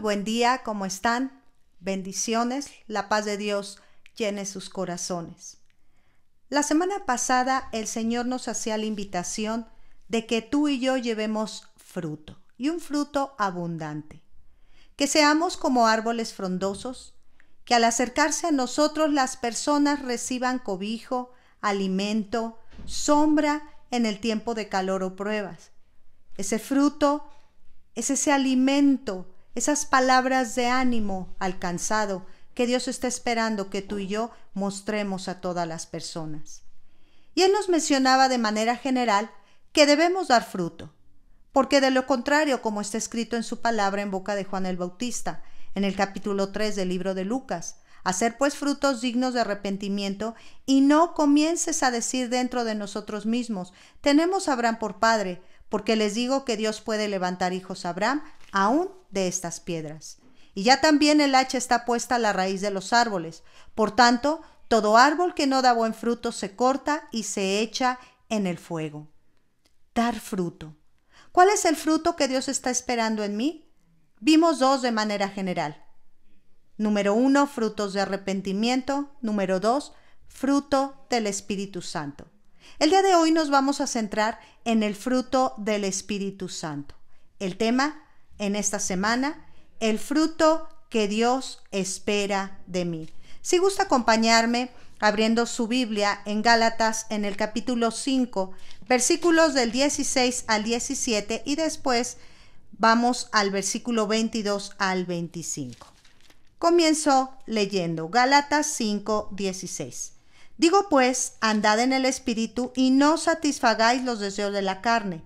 buen día, ¿cómo están? Bendiciones, la paz de Dios llene sus corazones. La semana pasada el Señor nos hacía la invitación de que tú y yo llevemos fruto, y un fruto abundante. Que seamos como árboles frondosos, que al acercarse a nosotros las personas reciban cobijo, alimento, sombra en el tiempo de calor o pruebas. Ese fruto es ese alimento, esas palabras de ánimo alcanzado que Dios está esperando que tú y yo mostremos a todas las personas. Y Él nos mencionaba de manera general que debemos dar fruto, porque de lo contrario, como está escrito en su palabra en boca de Juan el Bautista, en el capítulo 3 del libro de Lucas, hacer pues frutos dignos de arrepentimiento y no comiences a decir dentro de nosotros mismos, tenemos a Abraham por padre, porque les digo que Dios puede levantar hijos a Abraham aún de estas piedras. Y ya también el hacha está puesta a la raíz de los árboles. Por tanto, todo árbol que no da buen fruto se corta y se echa en el fuego. Dar fruto. ¿Cuál es el fruto que Dios está esperando en mí? Vimos dos de manera general. Número 1, frutos de arrepentimiento. Número 2, fruto del Espíritu Santo. El día de hoy nos vamos a centrar en el fruto del Espíritu Santo. El tema en esta semana, el fruto que Dios espera de mí. Si gusta acompañarme abriendo su Biblia en Gálatas en el capítulo 5, versículos del 16 al 17 y después vamos al versículo 22 al 25. Comienzo leyendo Gálatas 5, 16. Digo pues, andad en el Espíritu y no satisfagáis los deseos de la carne,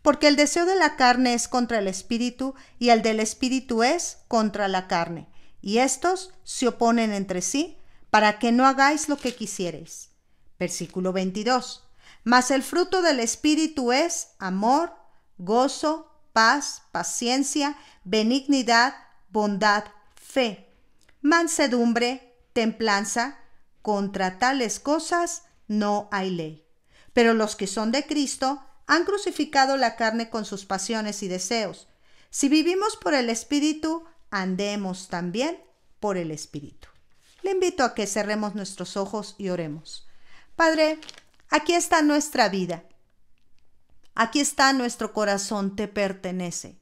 porque el deseo de la carne es contra el Espíritu y el del Espíritu es contra la carne, y estos se oponen entre sí para que no hagáis lo que quisierais. Versículo 22. Mas el fruto del Espíritu es amor, gozo, paz, paciencia, benignidad, bondad, fe, mansedumbre, templanza. Contra tales cosas no hay ley. Pero los que son de Cristo han crucificado la carne con sus pasiones y deseos. Si vivimos por el Espíritu, andemos también por el Espíritu. Le invito a que cerremos nuestros ojos y oremos. Padre, aquí está nuestra vida. Aquí está nuestro corazón, te pertenece.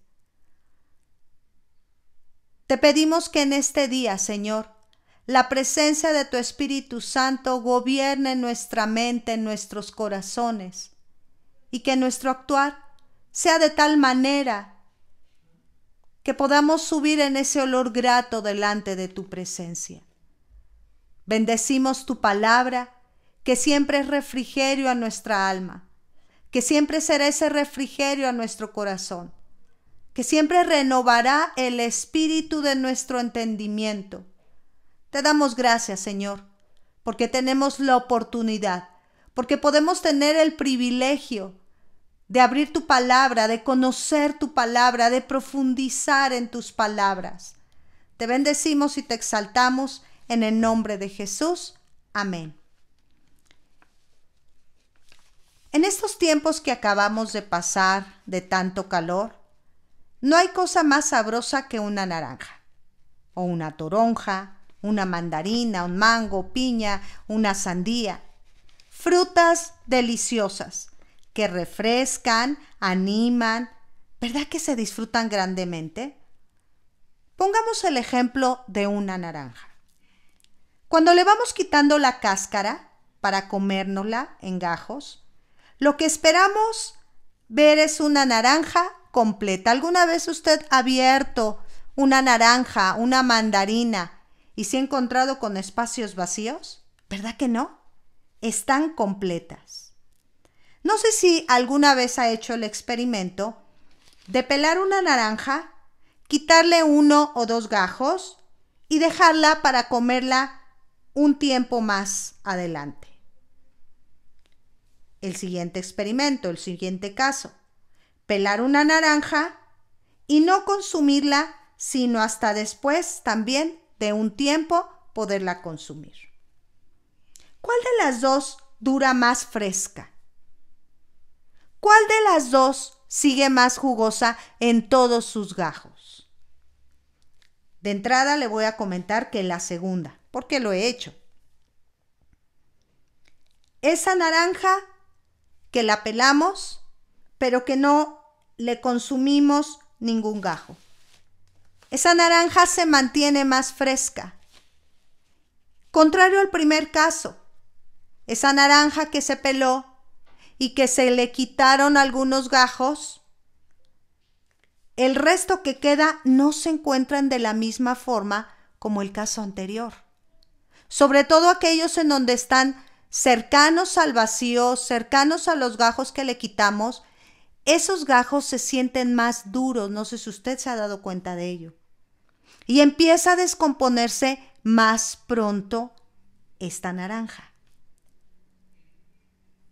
Te pedimos que en este día, Señor, la presencia de tu Espíritu Santo gobierne nuestra mente, en nuestros corazones, y que nuestro actuar sea de tal manera que podamos subir en ese olor grato delante de tu presencia. Bendecimos tu palabra, que siempre es refrigerio a nuestra alma, que siempre será ese refrigerio a nuestro corazón, que siempre renovará el espíritu de nuestro entendimiento. Te damos gracias, Señor, porque tenemos la oportunidad, porque podemos tener el privilegio de abrir tu palabra, de conocer tu palabra, de profundizar en tus palabras. Te bendecimos y te exaltamos en el nombre de Jesús. Amén. En estos tiempos que acabamos de pasar de tanto calor, no hay cosa más sabrosa que una naranja, o una toronja, una mandarina, un mango, piña, una sandía. Frutas deliciosas que refrescan, animan, ¿verdad que se disfrutan grandemente? Pongamos el ejemplo de una naranja. Cuando le vamos quitando la cáscara para comérnosla en gajos, lo que esperamos ver es una naranja completa. ¿Alguna vez usted ha abierto una naranja, una mandarina, y se ha encontrado con espacios vacíos? ¿Verdad que no? Están completas. No sé si alguna vez ha hecho el experimento de pelar una naranja, quitarle 1 o 2 gajos y dejarla para comerla un tiempo más adelante. El siguiente experimento, el siguiente caso, pelar una naranja y no consumirla sino hasta después también de un tiempo poderla consumir. ¿Cuál de las dos dura más fresca? ¿Cuál de las dos sigue más jugosa en todos sus gajos? De entrada le voy a comentar que la segunda, porque lo he hecho. Esa naranja que la pelamos, pero que no le consumimos ningún gajo. Esa naranja se mantiene más fresca. Contrario al primer caso, esa naranja que se peló y que se le quitaron algunos gajos, el resto que queda no se encuentran de la misma forma como el caso anterior. Sobre todo aquellos en donde están cercanos al vacío, cercanos a los gajos que le quitamos, esos gajos se sienten más duros, no sé si usted se ha dado cuenta de ello. Y empieza a descomponerse más pronto esta naranja.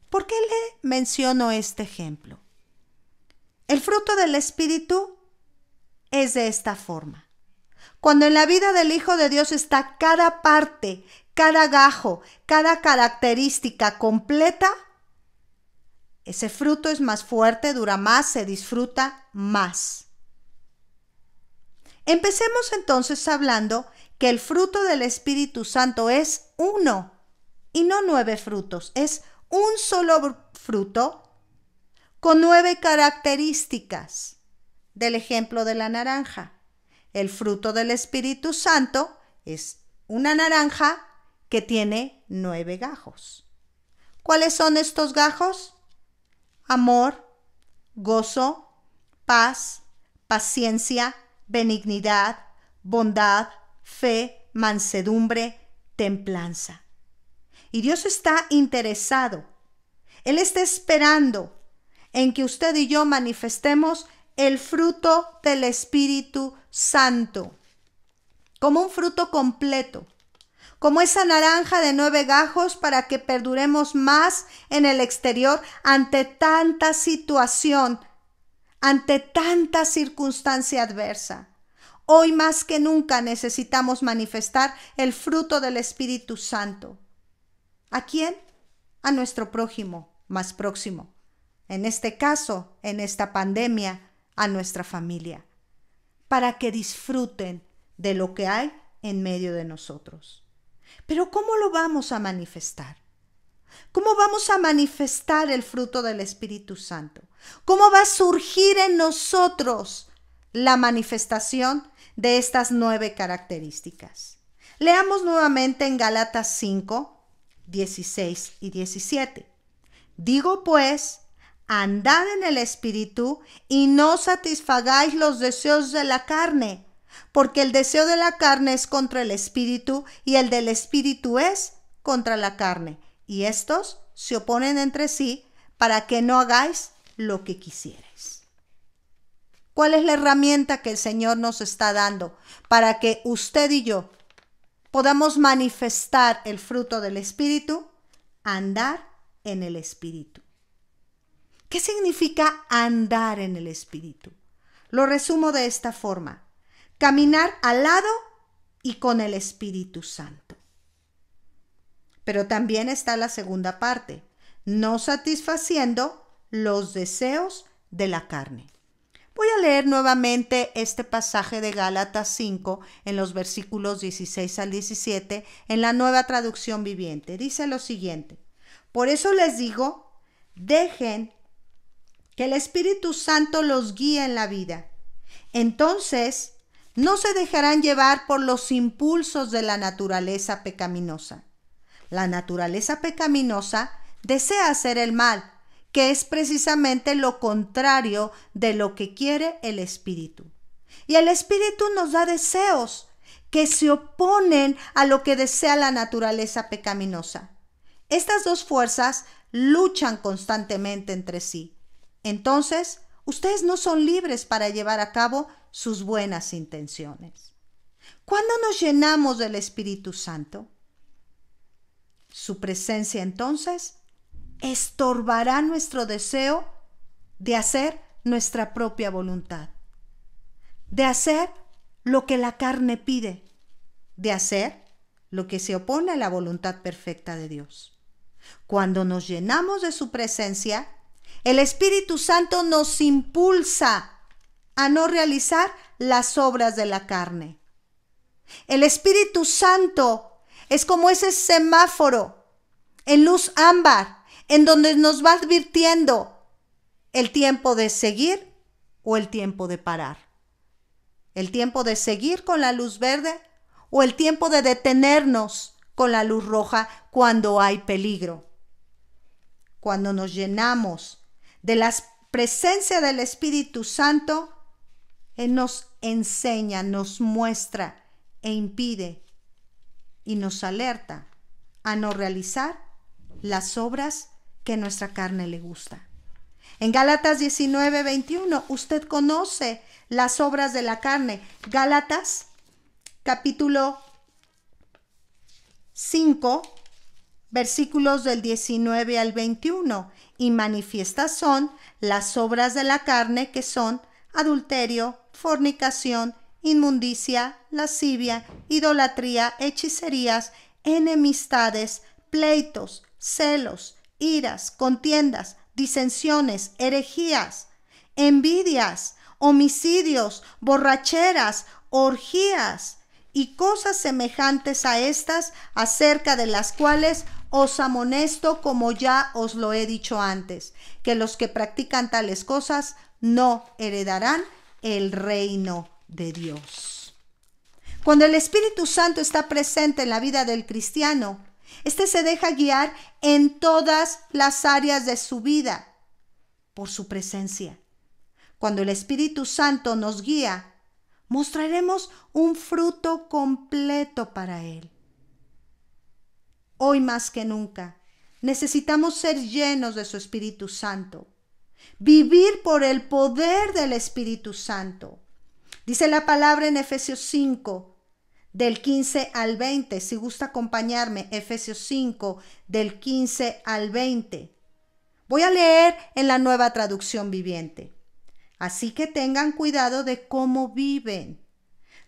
¿Por qué le menciono este ejemplo? El fruto del Espíritu es de esta forma. Cuando en la vida del Hijo de Dios está cada parte, cada gajo, cada característica completa, ese fruto es más fuerte, dura más, se disfruta más. Empecemos entonces hablando que el fruto del Espíritu Santo es uno y no 9 frutos, es un solo fruto con 9 características del ejemplo de la naranja. El fruto del Espíritu Santo es una naranja que tiene 9 gajos. ¿Cuáles son estos gajos? Amor, gozo, paz, paciencia, benignidad, bondad, fe, mansedumbre, templanza. Y Dios está interesado. Él está esperando en que usted y yo manifestemos el fruto del Espíritu Santo como un fruto completo, como esa naranja de 9 gajos, para que perduremos más en el exterior ante tanta situación, ante tanta circunstancia adversa. Hoy más que nunca necesitamos manifestar el fruto del Espíritu Santo. ¿A quién? A nuestro prójimo más próximo. En este caso, en esta pandemia, a nuestra familia, para que disfruten de lo que hay en medio de nosotros. Pero ¿cómo lo vamos a manifestar? ¿Cómo vamos a manifestar el fruto del Espíritu Santo? ¿Cómo va a surgir en nosotros la manifestación de estas 9 características? Leamos nuevamente en Gálatas 5, 16 y 17. Digo pues, andad en el Espíritu y no satisfagáis los deseos de la carne, porque el deseo de la carne es contra el Espíritu y el del Espíritu es contra la carne. Y estos se oponen entre sí para que no hagáis lo que quisierais. ¿Cuál es la herramienta que el Señor nos está dando para que usted y yo podamos manifestar el fruto del Espíritu? Andar en el Espíritu. ¿Qué significa andar en el Espíritu? Lo resumo de esta forma: caminar al lado y con el Espíritu Santo. Pero también está la segunda parte: no satisfaciendo los deseos de la carne. Voy a leer nuevamente este pasaje de Gálatas 5 en los versículos 16 al 17 en la Nueva Traducción Viviente. Dice lo siguiente: por eso les digo, dejen que el Espíritu Santo los guíe en la vida. Entonces, no se dejarán llevar por los impulsos de la naturaleza pecaminosa. La naturaleza pecaminosa desea hacer el mal, que es precisamente lo contrario de lo que quiere el Espíritu. Y el Espíritu nos da deseos que se oponen a lo que desea la naturaleza pecaminosa. Estas dos fuerzas luchan constantemente entre sí. Entonces, ustedes no son libres para llevar a cabo sus buenas intenciones. ¿Cuándo nos llenamos del Espíritu Santo? Su presencia entonces estorbará nuestro deseo de hacer nuestra propia voluntad, de hacer lo que la carne pide, de hacer lo que se opone a la voluntad perfecta de Dios. Cuando nos llenamos de su presencia, el Espíritu Santo nos impulsa a no realizar las obras de la carne. El Espíritu Santo es como ese semáforo en luz ámbar, en donde nos va advirtiendo el tiempo de seguir o el tiempo de parar. El tiempo de seguir con la luz verde o el tiempo de detenernos con la luz roja cuando hay peligro. Cuando nos llenamos de la presencia del Espíritu Santo, Él nos enseña, nos muestra e impide y nos alerta a no realizar las obras que nuestra carne le gusta. En Gálatas 19:21, usted conoce las obras de la carne. Gálatas capítulo 5, versículos del 19 al 21. Y manifiestas son las obras de la carne, que son adulterio, fornicación, inmundicia, lascivia, idolatría, hechicerías, enemistades, pleitos, celos, iras, contiendas, disensiones, herejías, envidias, homicidios, borracheras, orgías y cosas semejantes a estas, acerca de las cuales os amonesto, como ya os lo he dicho antes, que los que practican tales cosas no heredarán el reino de Dios. Cuando el Espíritu Santo está presente en la vida del cristiano, este se deja guiar en todas las áreas de su vida por su presencia. Cuando el Espíritu Santo nos guía, mostraremos un fruto completo para Él. Hoy más que nunca, necesitamos ser llenos de su Espíritu Santo. Vivir por el poder del Espíritu Santo. Dice la palabra en Efesios 5, del 15 al 20. Si gusta acompañarme, Efesios 5, del 15 al 20. Voy a leer en la Nueva Traducción Viviente. Así que tengan cuidado de cómo viven.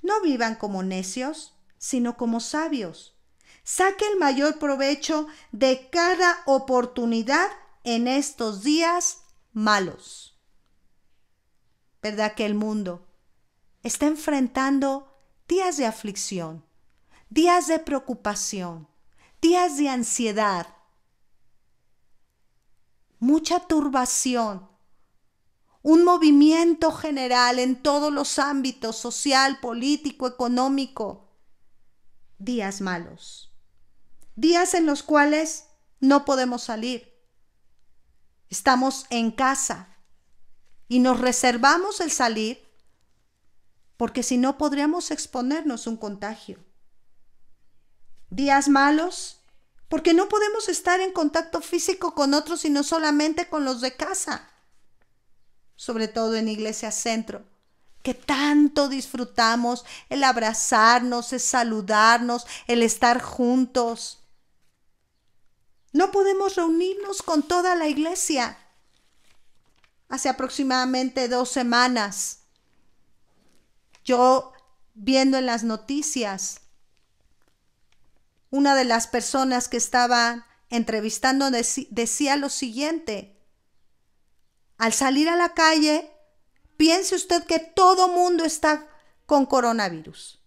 No vivan como necios, sino como sabios. Saque el mayor provecho de cada oportunidad en estos días malos. ¿Verdad que el mundo está enfrentando días de aflicción, días de preocupación, días de ansiedad, mucha turbación, un movimiento general en todos los ámbitos, social, político, económico? Días malos, días en los cuales no podemos salir. Estamos en casa y nos reservamos el salir porque si no podríamos exponernos a un contagio. Días malos porque no podemos estar en contacto físico con otros, sino solamente con los de casa. Sobre todo en Iglesia Centro, que tanto disfrutamos el abrazarnos, el saludarnos, el estar juntos. No podemos reunirnos con toda la iglesia. Hace aproximadamente 2 semanas, yo viendo en las noticias, una de las personas que estaba entrevistando decía lo siguiente: al salir a la calle, piense usted que todo mundo está con coronavirus,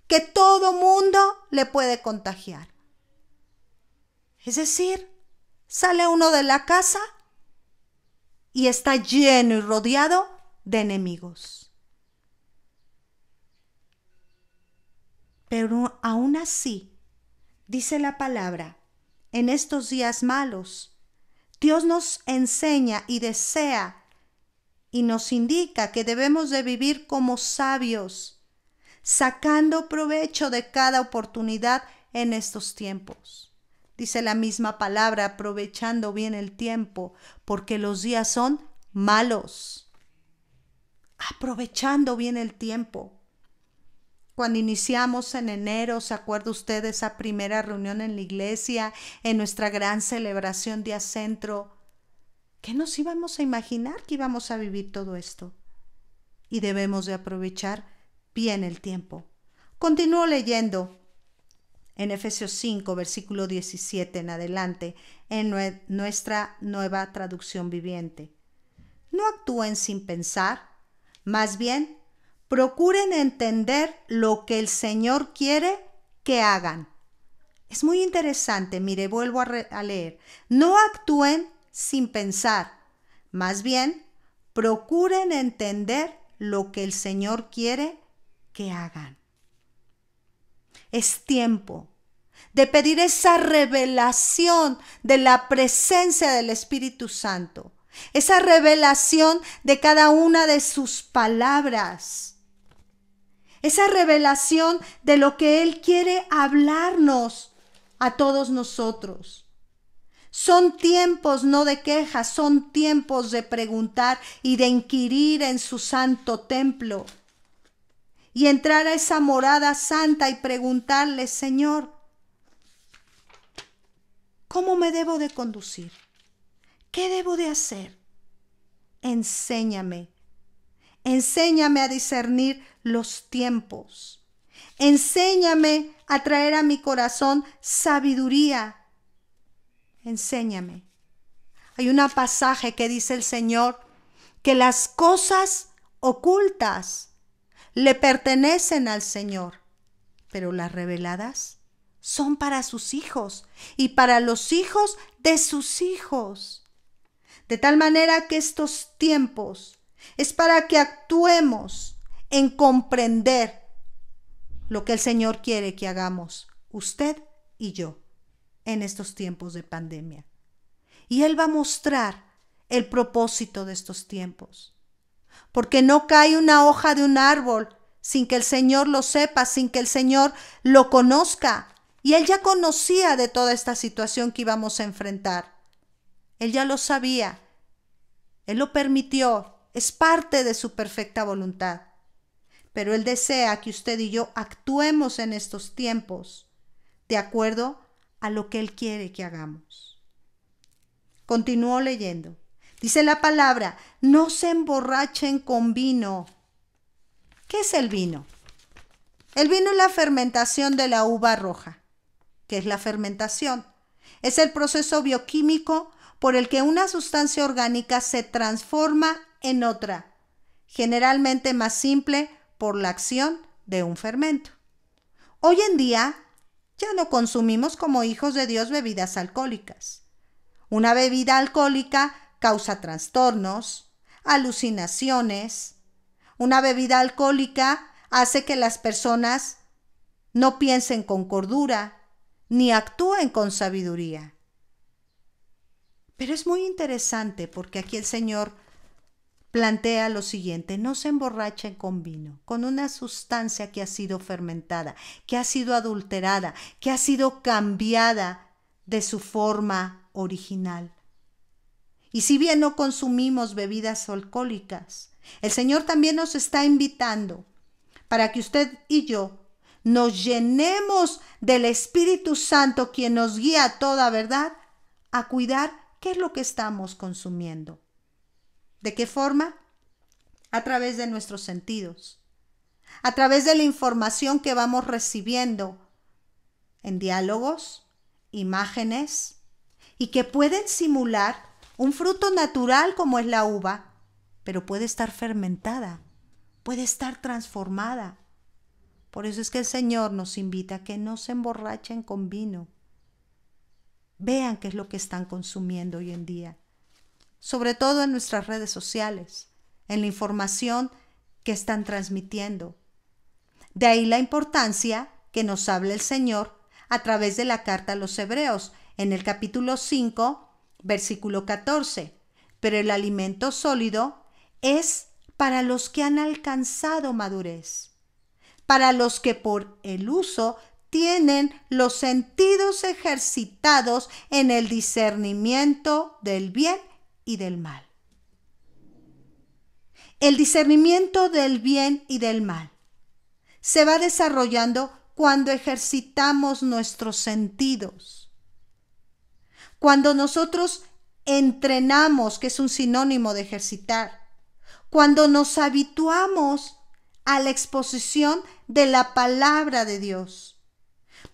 que todo mundo le puede contagiar. Es decir, sale uno de la casa y está lleno y rodeado de enemigos. Pero aún así, dice la palabra, en estos días malos, Dios nos enseña y desea y nos indica que debemos de vivir como sabios, sacando provecho de cada oportunidad en estos tiempos. Dice la misma palabra, aprovechando bien el tiempo, porque los días son malos. Aprovechando bien el tiempo. Cuando iniciamos en enero, ¿se acuerda usted de esa primera reunión en la iglesia, en nuestra gran celebración Día Centro? ¿Qué nos íbamos a imaginar que íbamos a vivir todo esto? Y debemos de aprovechar bien el tiempo. Continúo leyendo en Efesios 5, versículo 17 en adelante, en nuestra Nueva Traducción Viviente. No actúen sin pensar, más bien procuren entender lo que el Señor quiere que hagan. Es muy interesante, mire, vuelvo a leer. No actúen sin pensar, más bien procuren entender lo que el Señor quiere que hagan. Es tiempo de pedir esa revelación de la presencia del Espíritu Santo, esa revelación de cada una de sus palabras, esa revelación de lo que Él quiere hablarnos a todos nosotros. Son tiempos no de quejas, son tiempos de preguntar y de inquirir en su santo templo y entrar a esa morada santa y preguntarle: Señor, ¿cómo me debo de conducir? ¿Qué debo de hacer? Enséñame. Enséñame a discernir los tiempos. Enséñame a traer a mi corazón sabiduría. Enséñame. Hay un pasaje que dice el Señor que las cosas ocultas le pertenecen al Señor, pero las reveladas son para sus hijos y para los hijos de sus hijos. De tal manera que estos tiempos es para que actuemos en comprender lo que el Señor quiere que hagamos, usted y yo, en estos tiempos de pandemia. Y Él va a mostrar el propósito de estos tiempos. Porque no cae una hoja de un árbol sin que el Señor lo sepa, sin que el Señor lo conozca. Y Él ya conocía de toda esta situación que íbamos a enfrentar. Él ya lo sabía. Él lo permitió. Es parte de su perfecta voluntad. Pero Él desea que usted y yo actuemos en estos tiempos de acuerdo a lo que Él quiere que hagamos. Continúo leyendo. Dice la palabra: no se emborrachen con vino. ¿Qué es el vino? El vino es la fermentación de la uva roja. ¿Qué es la fermentación? Es el proceso bioquímico por el que una sustancia orgánica se transforma en otra, generalmente más simple por la acción de un fermento. Hoy en día ya no consumimos como hijos de Dios bebidas alcohólicas. Una bebida alcohólica causa trastornos, alucinaciones. Una bebida alcohólica hace que las personas no piensen con cordura ni actúen con sabiduría. Pero es muy interesante porque aquí el Señor plantea lo siguiente: no se emborrachen con vino, con una sustancia que ha sido fermentada, que ha sido adulterada, que ha sido cambiada de su forma original. Y si bien no consumimos bebidas alcohólicas, el Señor también nos está invitando para que usted y yo nos llenemos del Espíritu Santo, quien nos guía a toda verdad, a cuidar qué es lo que estamos consumiendo. ¿De qué forma? A través de nuestros sentidos, a través de la información que vamos recibiendo en diálogos, imágenes, y que pueden simular un fruto natural como es la uva, pero puede estar fermentada, puede estar transformada. Por eso es que el Señor nos invita a que no se emborrachen con vino. Vean qué es lo que están consumiendo hoy en día, sobre todo en nuestras redes sociales, en la información que están transmitiendo. De ahí la importancia que nos habla el Señor a través de la carta a los Hebreos, en el capítulo 5, versículo 14. Pero el alimento sólido es para los que han alcanzado madurez, para los que por el uso tienen los sentidos ejercitados en el discernimiento del bien y del mal. El discernimiento del bien y del mal se va desarrollando cuando ejercitamos nuestros sentidos. Cuando nosotros entrenamos, que es un sinónimo de ejercitar, cuando nos habituamos a la exposición de la palabra de Dios,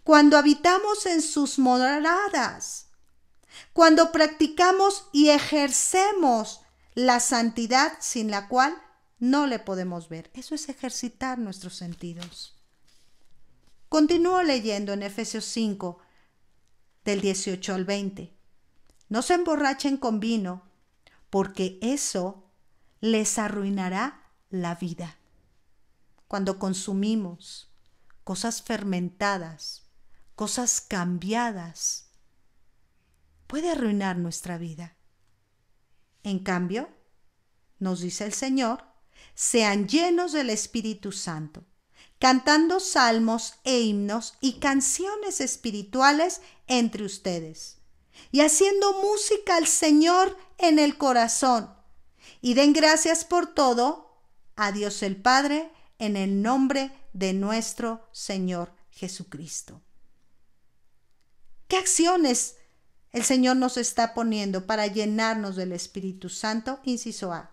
cuando habitamos en sus moradas, cuando practicamos y ejercemos la santidad sin la cual no le podemos ver. Eso es ejercitar nuestros sentidos. Continúo leyendo en Efesios 5, del 18 al 20. No se emborrachen con vino, porque eso les arruinará la vida. Cuando consumimos cosas fermentadas, cosas cambiadas, puede arruinar nuestra vida. En cambio, nos dice el Señor, sean llenos del Espíritu Santo, cantando salmos e himnos y canciones espirituales entre ustedes, y haciendo música al Señor en el corazón, y den gracias por todo a Dios el Padre en el nombre de nuestro Señor Jesucristo. ¿Qué acciones el Señor nos está poniendo para llenarnos del Espíritu Santo? Inciso A.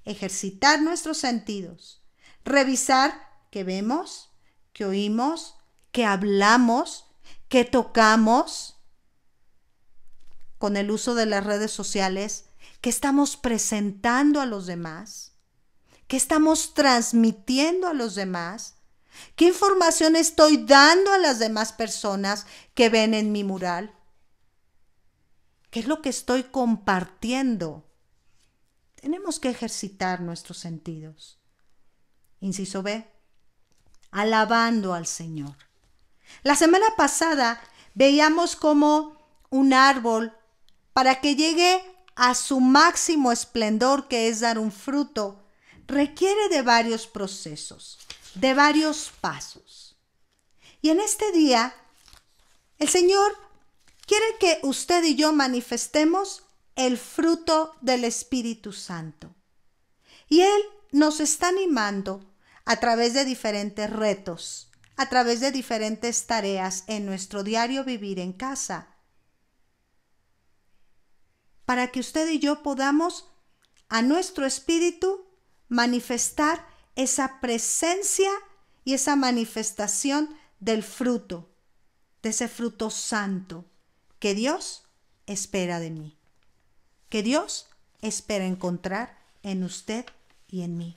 Ejercitar nuestros sentidos. Revisar qué vemos, qué oímos, qué hablamos, qué tocamos. Con el uso de las redes sociales, qué estamos presentando a los demás, qué estamos transmitiendo a los demás, qué información estoy dando a las demás personas que ven en mi mural. ¿Qué es lo que estoy compartiendo? Tenemos que ejercitar nuestros sentidos. Inciso B. Alabando al Señor. La semana pasada veíamos cómo un árbol, para que llegue a su máximo esplendor, que es dar un fruto, requiere de varios procesos, de varios pasos. Y en este día, el Señor quiere que usted y yo manifestemos el fruto del Espíritu Santo. Y Él nos está animando a través de diferentes retos, a través de diferentes tareas en nuestro diario vivir en casa, para que usted y yo podamos a nuestro espíritu manifestar esa presencia y esa manifestación del fruto, de ese fruto santo que Dios espera de mí, que Dios espera encontrar en usted y en mí.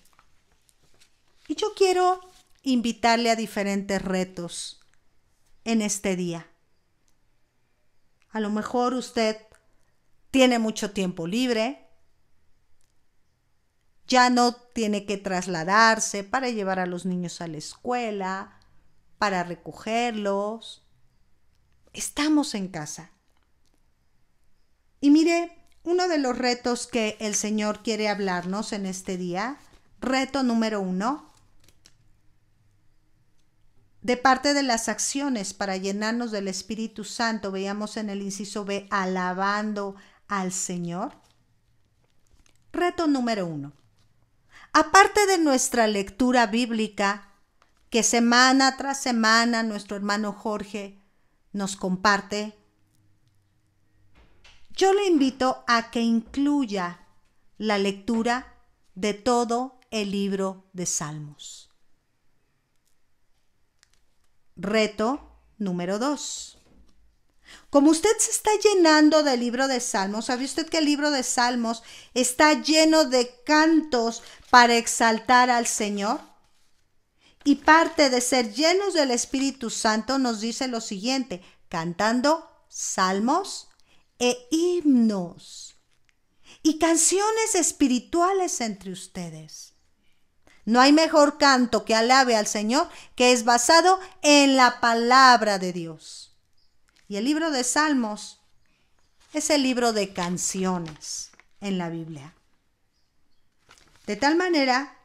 Y yo quiero invitarle a diferentes retos en este día. A lo mejor usted tiene mucho tiempo libre, ya no tiene que trasladarse para llevar a los niños a la escuela, para recogerlos. Estamos en casa. Y mire, uno de los retos que el Señor quiere hablarnos en este día, reto número 1, de parte de las acciones para llenarnos del Espíritu Santo, veíamos en el inciso B, alabando al Señor. Reto número 1. Aparte de nuestra lectura bíblica, que semana tras semana nuestro hermano Jorge nos comparte, yo le invito a que incluya la lectura de todo el libro de Salmos. Reto número 2. Como usted se está llenando del libro de Salmos, ¿sabe usted que el libro de Salmos está lleno de cantos para exaltar al Señor? Y parte de ser llenos del Espíritu Santo nos dice lo siguiente, cantando salmos e himnos y canciones espirituales entre ustedes. No hay mejor canto que alabe al Señor que es basado en la palabra de Dios. Y el libro de Salmos es el libro de canciones en la Biblia. De tal manera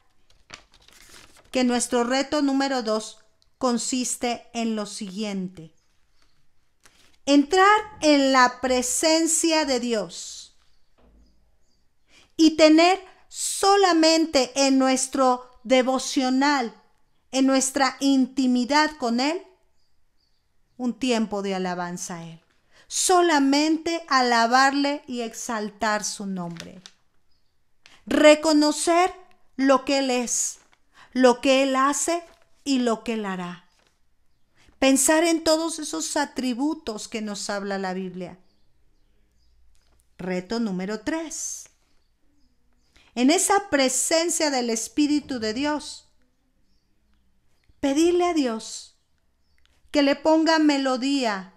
que nuestro reto número 2 consiste en lo siguiente. Entrar en la presencia de Dios y tener solamente en nuestro devocional, en nuestra intimidad con Él, un tiempo de alabanza a Él. Solamente alabarle y exaltar su nombre. Reconocer lo que Él es, lo que Él hace y lo que Él hará. Pensar en todos esos atributos que nos habla la Biblia. Reto número 3. en esa presencia del Espíritu de Dios. Pedirle a Dios que le ponga melodía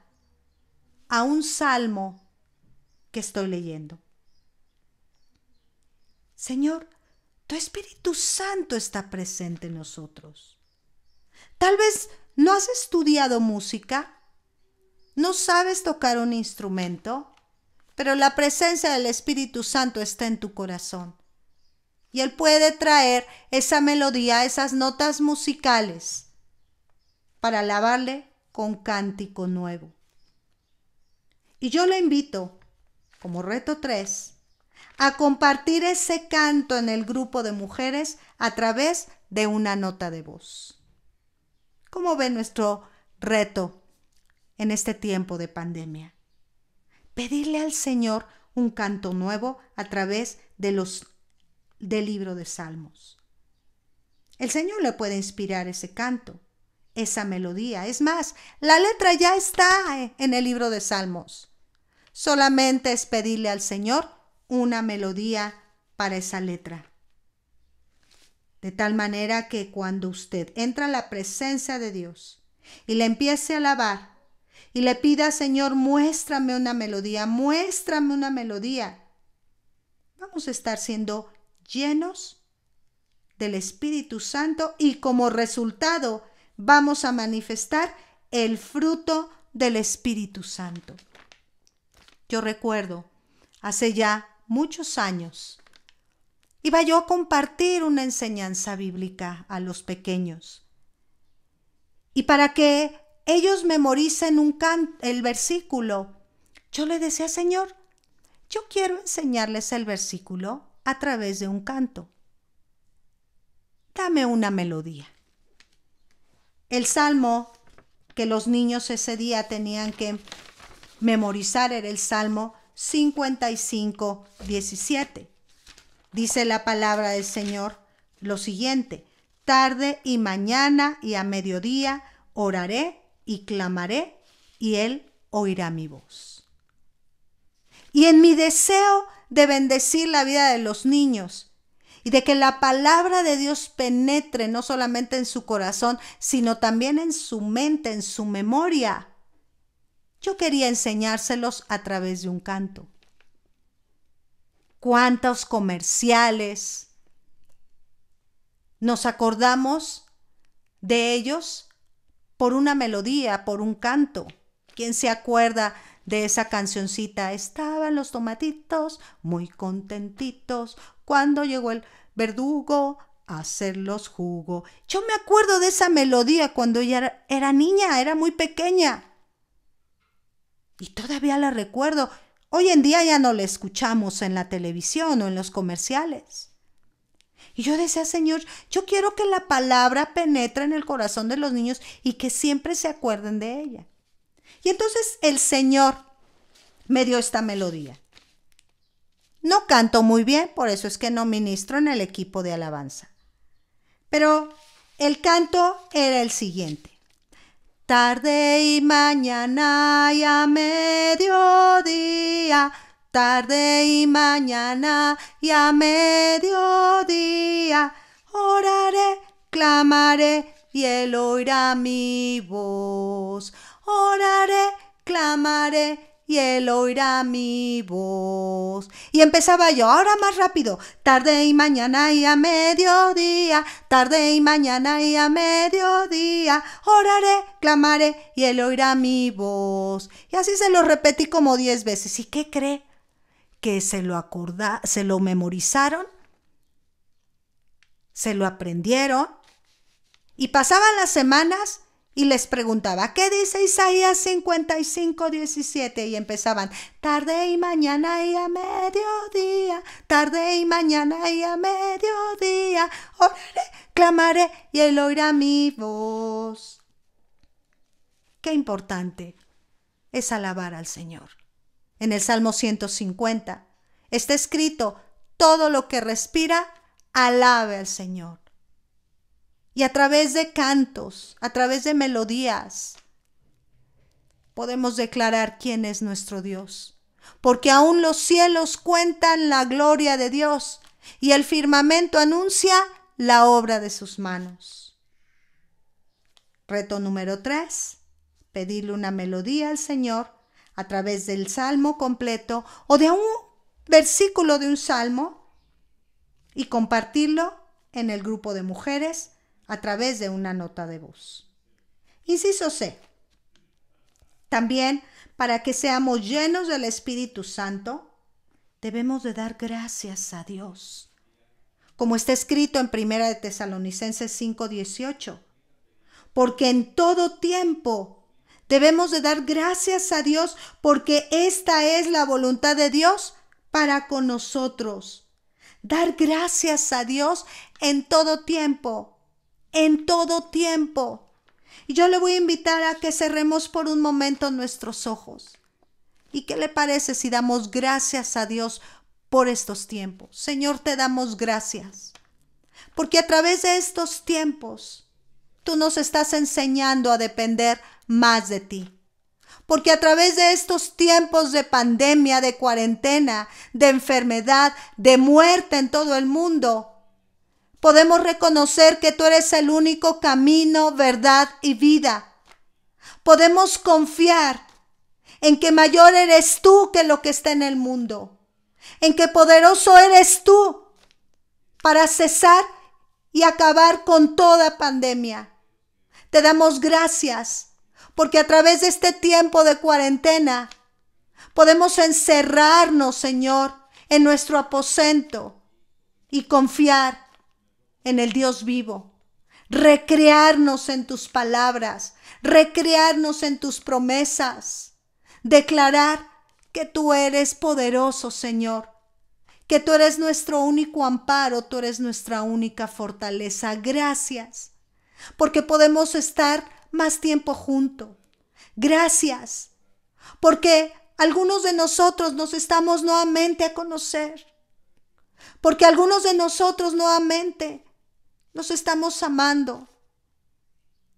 a un salmo que estoy leyendo. Señor, tu Espíritu Santo está presente en nosotros. Tal vez no has estudiado música, no sabes tocar un instrumento, pero la presencia del Espíritu Santo está en tu corazón. Y Él puede traer esa melodía, esas notas musicales, para alabarle con cántico nuevo. Y yo le invito, como reto 3, a compartir ese canto en el grupo de mujeres a través de una nota de voz. ¿Cómo ve nuestro reto en este tiempo de pandemia? Pedirle al Señor un canto nuevo a través del libro de Salmos. El Señor le puede inspirar ese canto, esa melodía. Es más, la letra ya está en el libro de Salmos. Solamente es pedirle al Señor una melodía para esa letra. De tal manera que cuando usted entra a la presencia de Dios y le empiece a alabar y le pida, Señor, muéstrame una melodía, vamos a estar siendo llenos del Espíritu Santo y como resultado vamos a manifestar el fruto del Espíritu Santo. Yo recuerdo, hace ya muchos años, iba yo a compartir una enseñanza bíblica a los pequeños. Y para que ellos memoricen el versículo, yo le decía, Señor, yo quiero enseñarles el versículo a través de un canto. Dame una melodía. El salmo que los niños ese día tenían que memorizar era el Salmo 55, 17. Dice la palabra del Señor lo siguiente: tarde y mañana y a mediodía oraré y clamaré, y Él oirá mi voz. Y en mi deseo de bendecir la vida de los niños y de que la palabra de Dios penetre no solamente en su corazón, sino también en su mente, en su memoria, yo quería enseñárselos a través de un canto. ¿Cuántos comerciales nos acordamos de ellos por una melodía, por un canto? ¿Quién se acuerda de esa cancioncita? Estaban los tomatitos muy contentitos cuando llegó el verdugo a hacerlos jugo. Yo me acuerdo de esa melodía cuando ella era niña, era muy pequeña. Y todavía la recuerdo. Hoy en día ya no la escuchamos en la televisión o en los comerciales. Y yo decía, Señor, yo quiero que la palabra penetre en el corazón de los niños y que siempre se acuerden de ella. Y entonces el Señor me dio esta melodía. No canto muy bien, por eso es que no ministro en el equipo de alabanza. Pero el canto era el siguiente: tarde y mañana y a mediodía, tarde y mañana y a mediodía, oraré, clamaré y Él oirá mi voz. Oraré, clamaré y Él oirá mi voz. Y empezaba yo, ahora más rápido: tarde y mañana y a mediodía, tarde y mañana y a mediodía, oraré, clamaré y Él oirá mi voz. Y así se lo repetí como 10 veces. ¿Y qué cree? Que se lo memorizaron, se lo aprendieron, y pasaban las semanas y les preguntaba, ¿qué dice Isaías 55, 17? Y empezaban, tarde y mañana y a mediodía, tarde y mañana y a mediodía, oraré, clamaré y Él oirá mi voz. Qué importante es alabar al Señor. En el Salmo 150 está escrito, todo lo que respira, alabe al Señor. Y a través de cantos, a través de melodías, podemos declarar quién es nuestro Dios. Porque aún los cielos cuentan la gloria de Dios y el firmamento anuncia la obra de sus manos. Reto número 3. Pedirle una melodía al Señor a través del salmo completo o de un versículo de un salmo y compartirlo en el grupo de mujeres a través de una nota de voz. Inciso C. También, para que seamos llenos del Espíritu Santo, debemos de dar gracias a Dios. Como está escrito en 1 de Tesalonicenses 5:18. Porque en todo tiempo debemos de dar gracias a Dios, porque esta es la voluntad de Dios para con nosotros. Dar gracias a Dios en todo tiempo. En todo tiempo. Y yo le voy a invitar a que cerremos por un momento nuestros ojos. ¿Y qué le parece si damos gracias a Dios por estos tiempos? Señor, te damos gracias. Porque a través de estos tiempos, tú nos estás enseñando a depender más de ti. Porque a través de estos tiempos de pandemia, de cuarentena, de enfermedad, de muerte en todo el mundo, podemos reconocer que tú eres el único camino, verdad y vida. Podemos confiar en que mayor eres tú que lo que está en el mundo. En que poderoso eres tú para cesar y acabar con toda pandemia. Te damos gracias porque a través de este tiempo de cuarentena podemos encerrarnos, Señor, en nuestro aposento y confiar en el Dios vivo, recrearnos en tus palabras, recrearnos en tus promesas, declarar que tú eres poderoso, Señor, que tú eres nuestro único amparo, tú eres nuestra única fortaleza. Gracias, porque podemos estar más tiempo juntos. Gracias, porque algunos de nosotros nos estamos nuevamente a conocer, porque algunos de nosotros nuevamente nos estamos amando.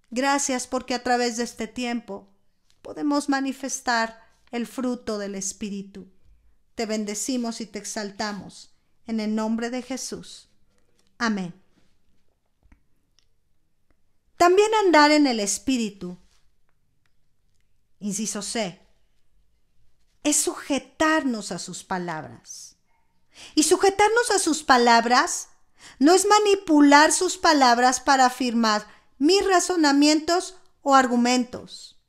Gracias porque a través de este tiempo podemos manifestar el fruto del Espíritu. Te bendecimos y te exaltamos en el nombre de Jesús. Amén. También andar en el Espíritu, inciso C, es sujetarnos a sus palabras. Y sujetarnos a sus palabras no es manipular sus palabras para afirmar mis razonamientos o argumentos,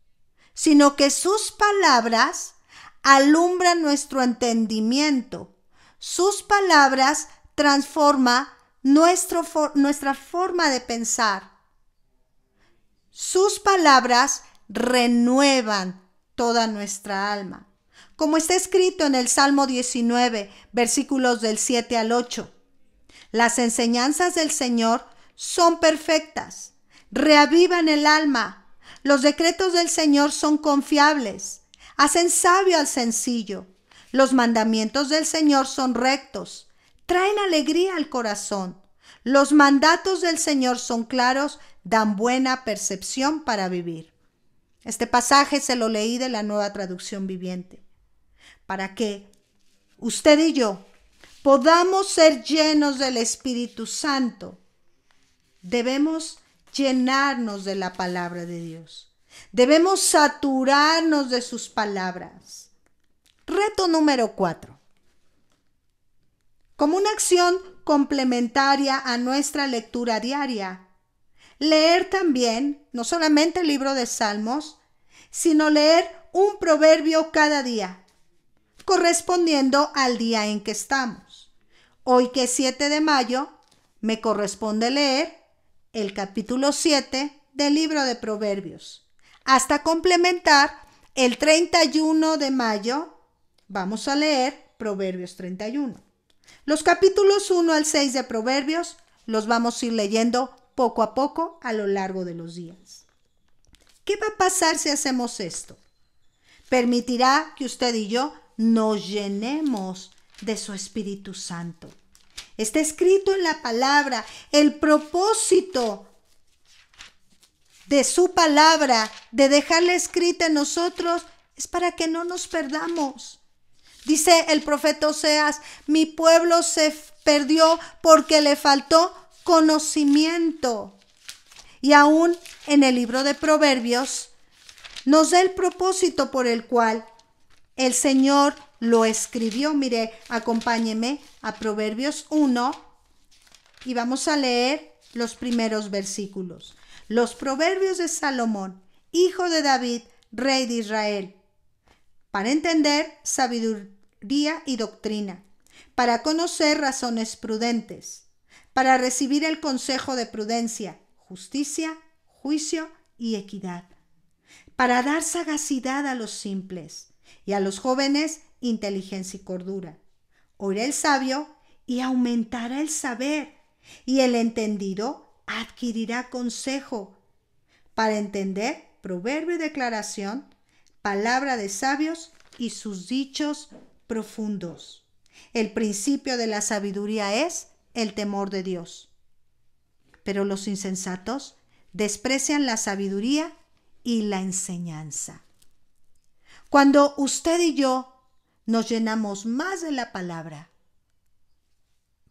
sino que sus palabras alumbran nuestro entendimiento. Sus palabras transforman nuestra forma de pensar. Sus palabras renuevan toda nuestra alma. Como está escrito en el Salmo 19, versículos del 7 al 8. Las enseñanzas del Señor son perfectas, reavivan el alma. Los decretos del Señor son confiables, hacen sabio al sencillo. Los mandamientos del Señor son rectos, traen alegría al corazón. Los mandatos del Señor son claros, dan buena percepción para vivir. Este pasaje se lo leí de la Nueva Traducción Viviente, para que usted y yo podamos ser llenos del Espíritu Santo. Debemos llenarnos de la palabra de Dios. Debemos saturarnos de sus palabras. Reto número 4. Como una acción complementaria a nuestra lectura diaria, leer también, no solamente el libro de Salmos, sino leer un proverbio cada día, correspondiendo al día en que estamos. Hoy, que es 7 de mayo, me corresponde leer el capítulo 7 del libro de Proverbios. Hasta complementar el 31 de mayo, vamos a leer Proverbios 31. Los capítulos 1 al 6 de Proverbios los vamos a ir leyendo poco a poco a lo largo de los días. ¿Qué va a pasar si hacemos esto? Permitirá que usted y yo nos llenemos de su Espíritu Santo. Está escrito en la palabra, el propósito de su palabra, de dejarla escrita en nosotros, es para que no nos perdamos. Dice el profeta Oseas, mi pueblo se perdió porque le faltó conocimiento. Y aún en el libro de Proverbios nos da el propósito por el cual el Señor lo escribió. Mire, acompáñeme a Proverbios 1 y vamos a leer los primeros versículos. Los proverbios de Salomón, hijo de David, rey de Israel, para entender sabiduría y doctrina, para conocer razones prudentes, para recibir el consejo de prudencia, justicia, juicio y equidad, para dar sagacidad a los simples y a los jóvenes inteligencia y cordura. Oirá el sabio y aumentará el saber, y el entendido adquirirá consejo. Para entender, proverbio y declaración, palabra de sabios y sus dichos profundos. El principio de la sabiduría es el temor de Dios. Pero los insensatos desprecian la sabiduría y la enseñanza. Cuando usted y yo nos llenamos más de la palabra,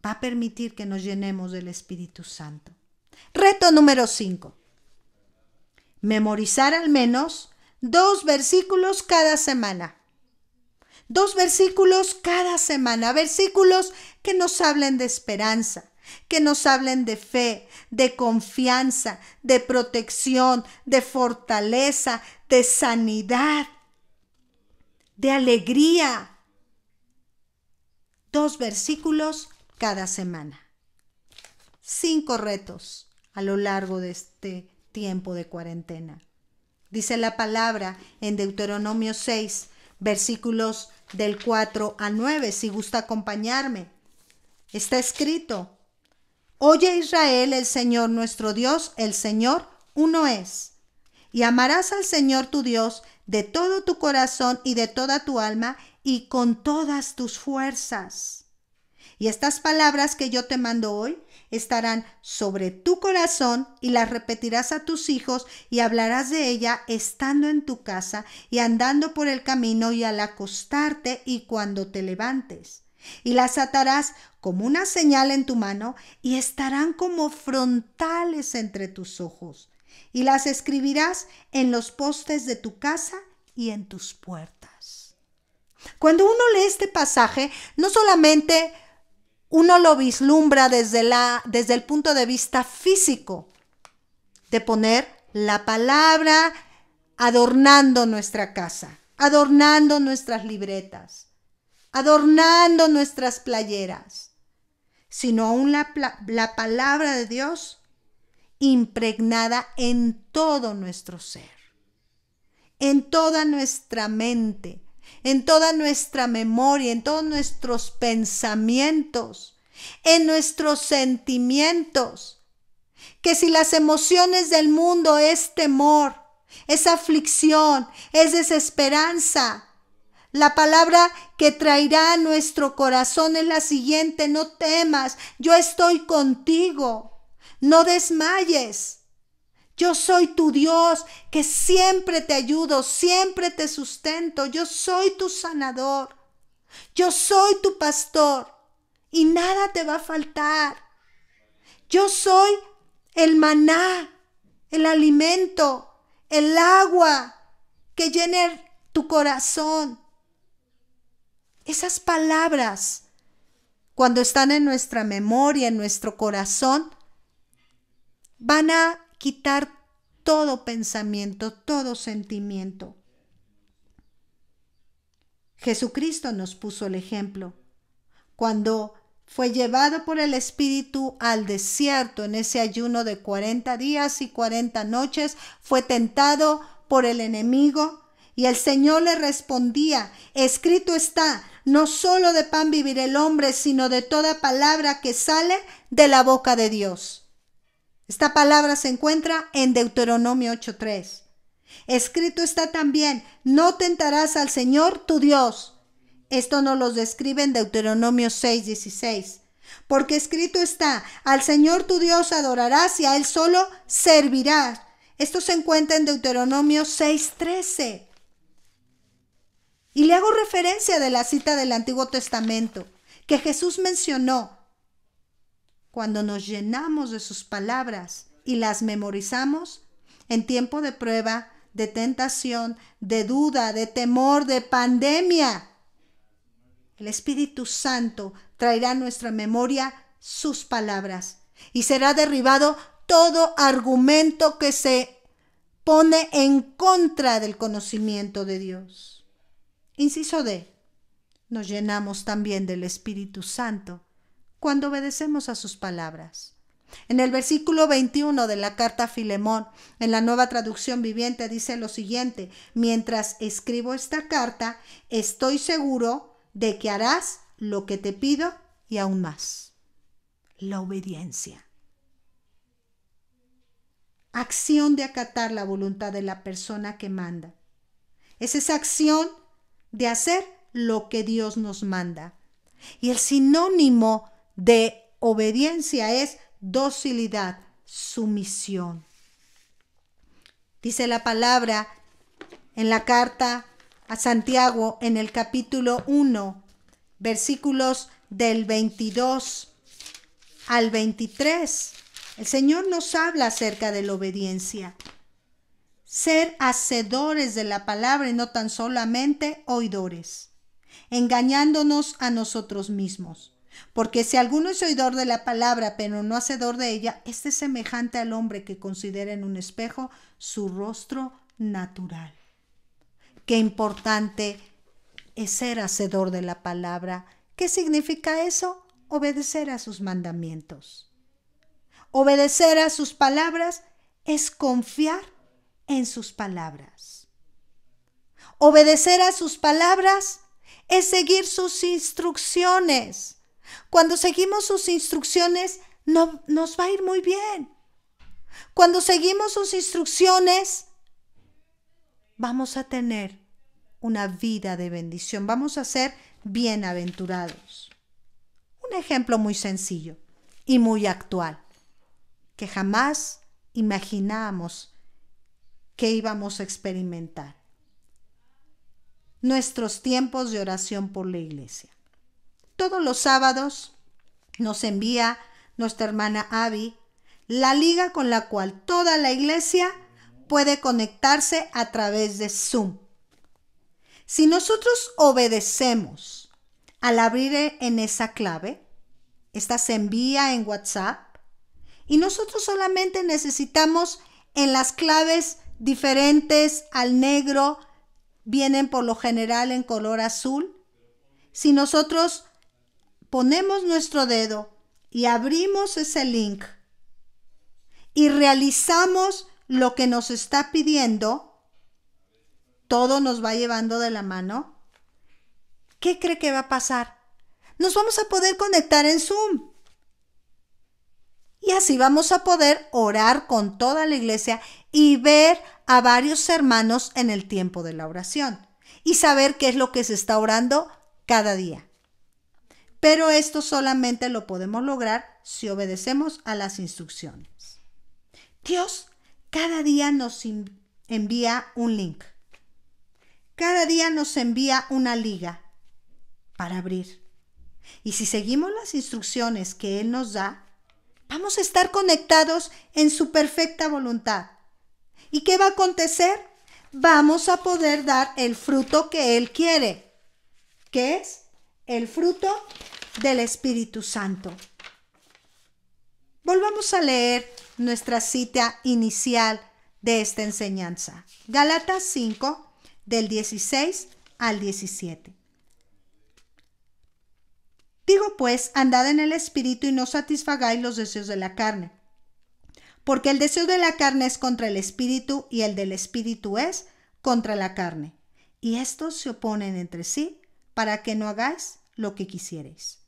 va a permitir que nos llenemos del Espíritu Santo. Reto número 5. Memorizar al menos 2 versículos cada semana. 2 versículos cada semana. Versículos que nos hablen de esperanza, que nos hablen de fe, de confianza, de protección, de fortaleza, de sanidad, de alegría. 2 versículos cada semana. 5 retos a lo largo de este tiempo de cuarentena. Dice la palabra en Deuteronomio 6, versículos del 4 al 9, si gusta acompañarme. Está escrito: Oye Israel, el Señor nuestro Dios, el Señor uno es. Y amarás al Señor tu Dios de todo tu corazón y de toda tu alma y con todas tus fuerzas. Y estas palabras que yo te mando hoy estarán sobre tu corazón y las repetirás a tus hijos y hablarás de ella estando en tu casa y andando por el camino y al acostarte y cuando te levantes. Y las atarás como una señal en tu mano y estarán como frontales entre tus ojos. Y las escribirás en los postes de tu casa y en tus puertas. Cuando uno lee este pasaje, no solamente uno lo vislumbra desde el punto de vista físico, de poner la palabra adornando nuestra casa, adornando nuestras libretas, adornando nuestras playeras, sino aún la palabra de Dios impregnada en todo nuestro ser, en toda nuestra mente, en toda nuestra memoria, en todos nuestros pensamientos, en nuestros sentimientos. Que si las emociones del mundo es temor, es aflicción, es desesperanza, la palabra que traerá a nuestro corazón es la siguiente: no temas, yo estoy contigo, no desmayes. Yo soy tu Dios, que siempre te ayudo, siempre te sustento. Yo soy tu sanador. Yo soy tu pastor y nada te va a faltar. Yo soy el maná, el alimento, el agua que llena tu corazón. Esas palabras, cuando están en nuestra memoria, en nuestro corazón, van a quitar todo pensamiento, todo sentimiento. Jesucristo nos puso el ejemplo. Cuando fue llevado por el Espíritu al desierto en ese ayuno de 40 días y 40 noches, fue tentado por el enemigo y el Señor le respondía: escrito está, no solo de pan vivirá el hombre, sino de toda palabra que sale de la boca de Dios. Esta palabra se encuentra en Deuteronomio 8:3. Escrito está también: no tentarás al Señor tu Dios. Esto nos lo describe en Deuteronomio 6:16. Porque escrito está: al Señor tu Dios adorarás y a Él solo servirás. Esto se encuentra en Deuteronomio 6:13. Y le hago referencia de la cita del Antiguo Testamento que Jesús mencionó cuando nos llenamos de sus palabras y las memorizamos en tiempo de prueba, de tentación, de duda, de temor, de pandemia. El Espíritu Santo traerá a nuestra memoria sus palabras y será derribado todo argumento que se pone en contra del conocimiento de Dios. Inciso D. Nos llenamos también del Espíritu Santo cuando obedecemos a sus palabras. En el versículo 21 de la carta a Filemón, en la Nueva Traducción Viviente, dice lo siguiente: mientras escribo esta carta, estoy seguro de que harás lo que te pido y aún más. La obediencia. Acción de acatar la voluntad de la persona que manda. Es esa acción de hacer lo que Dios nos manda. Y el sinónimo de obediencia es docilidad, sumisión. Dice la palabra en la carta a Santiago, en el capítulo 1, versículos del 22 al 23. El Señor nos habla acerca de la obediencia. Ser hacedores de la palabra y no tan solamente oidores, engañándonos a nosotros mismos. Porque si alguno es oidor de la palabra, pero no hacedor de ella, este es semejante al hombre que considera en un espejo su rostro natural. Qué importante es ser hacedor de la palabra. ¿Qué significa eso? Obedecer a sus mandamientos. Obedecer a sus palabras es confiar en sus palabras. Obedecer a sus palabras es seguir sus instrucciones. Cuando seguimos sus instrucciones, nos va a ir muy bien. Cuando seguimos sus instrucciones, vamos a tener una vida de bendición. Vamos a ser bienaventurados. Un ejemplo muy sencillo y muy actual, que jamás imaginamos que íbamos a experimentar. Nuestros tiempos de oración por la iglesia. Todos los sábados nos envía nuestra hermana Abby la liga con la cual toda la iglesia puede conectarse a través de Zoom. Si nosotros obedecemos al abrir en esa clave, esta se envía en WhatsApp y nosotros solamente necesitamos en las claves diferentes al negro, vienen por lo general en color azul. Si nosotros ponemos nuestro dedo y abrimos ese link y realizamos lo que nos está pidiendo, todo nos va llevando de la mano. ¿Qué cree que va a pasar? Nos vamos a poder conectar en Zoom. Y así vamos a poder orar con toda la iglesia y ver a varios hermanos en el tiempo de la oración y saber qué es lo que se está orando cada día. Pero esto solamente lo podemos lograr si obedecemos a las instrucciones. Dios cada día nos envía un link. Cada día nos envía una liga para abrir. Y si seguimos las instrucciones que Él nos da, vamos a estar conectados en su perfecta voluntad. ¿Y qué va a acontecer? Vamos a poder dar el fruto que Él quiere, que es el fruto del Espíritu Santo. Volvamos a leer nuestra cita inicial de esta enseñanza. Gálatas 5, del 16 al 17. Digo pues, andad en el Espíritu y no satisfagáis los deseos de la carne. Porque el deseo de la carne es contra el Espíritu y el del Espíritu es contra la carne. Y estos se oponen entre sí para que no hagáis lo que quisierais.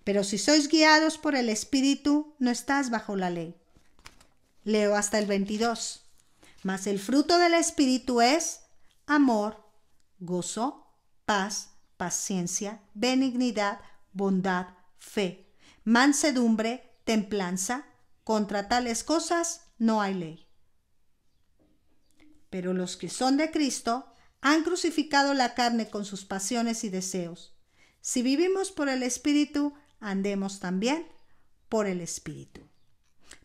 Pero si sois guiados por el Espíritu, no estás bajo la ley. Leo hasta el 22. Mas el fruto del Espíritu es amor, gozo, paz, paciencia, benignidad, bondad, fe, mansedumbre, templanza. Contra tales cosas no hay ley. Pero los que son de Cristo han crucificado la carne con sus pasiones y deseos. Si vivimos por el Espíritu, andemos también por el Espíritu.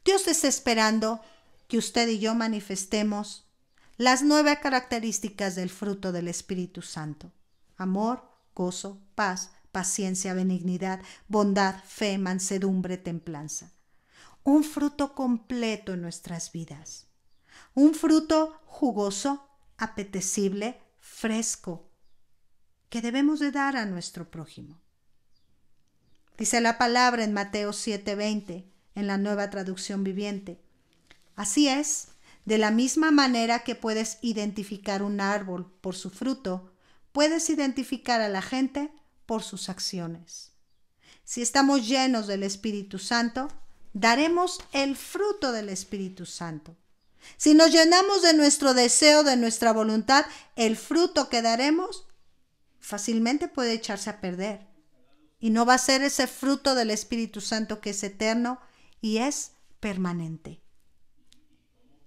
Dios está esperando que usted y yo manifestemos las 9 características del fruto del Espíritu Santo: amor, gozo, paz, paciencia, benignidad, bondad, fe, mansedumbre, templanza. Un fruto completo en nuestras vidas. Un fruto jugoso, apetecible, fresco, que debemos de dar a nuestro prójimo. Dice la palabra en Mateo 7:20, en la Nueva Traducción Viviente. Así es, de la misma manera que puedes identificar un árbol por su fruto, puedes identificar a la gente por sus acciones. Si estamos llenos del Espíritu Santo, daremos el fruto del Espíritu Santo. Si nos llenamos de nuestro deseo, de nuestra voluntad, el fruto que daremos fácilmente puede echarse a perder. Y no va a ser ese fruto del Espíritu Santo que es eterno y es permanente.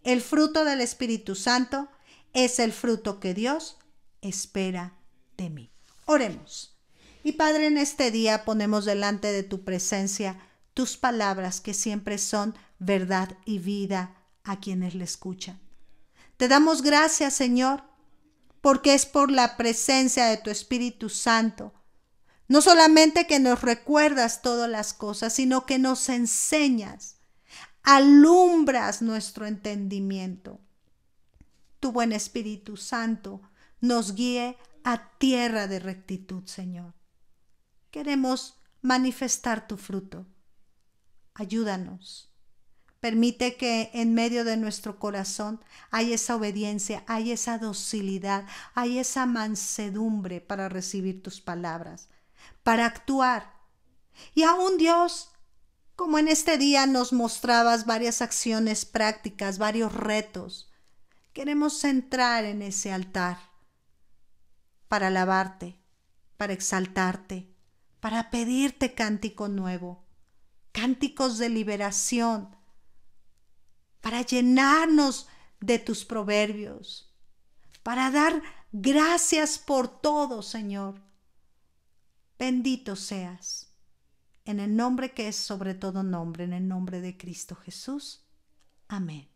El fruto del Espíritu Santo es el fruto que Dios espera de mí. Oremos. Y Padre, en este día ponemos delante de tu presencia tus palabras que siempre son verdad y vida a quienes le escuchan. Te damos gracias, Señor, porque es por la presencia de tu Espíritu Santo, no solamente que nos recuerdas todas las cosas, sino que nos enseñas, alumbras nuestro entendimiento. Tu buen Espíritu Santo nos guíe a tierra de rectitud, Señor. Queremos manifestar tu fruto. Ayúdanos. Permite que en medio de nuestro corazón hay esa obediencia, hay esa docilidad, hay esa mansedumbre para recibir tus palabras, para actuar. Y aún Dios, como en este día nos mostrabas varias acciones prácticas, varios retos, queremos entrar en ese altar para alabarte, para exaltarte, para pedirte cántico nuevo, cánticos de liberación, para llenarnos de tus proverbios, para dar gracias por todo, Señor. Bendito seas, en el nombre que es sobre todo nombre, en el nombre de Cristo Jesús. Amén.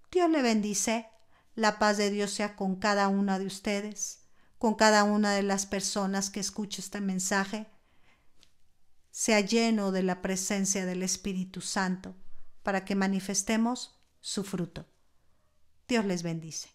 Dios le bendice. La paz de Dios sea con cada una de ustedes, con cada una de las personas que escuche este mensaje. Sea lleno de la presencia del Espíritu Santo para que manifestemos su fruto. Dios les bendice.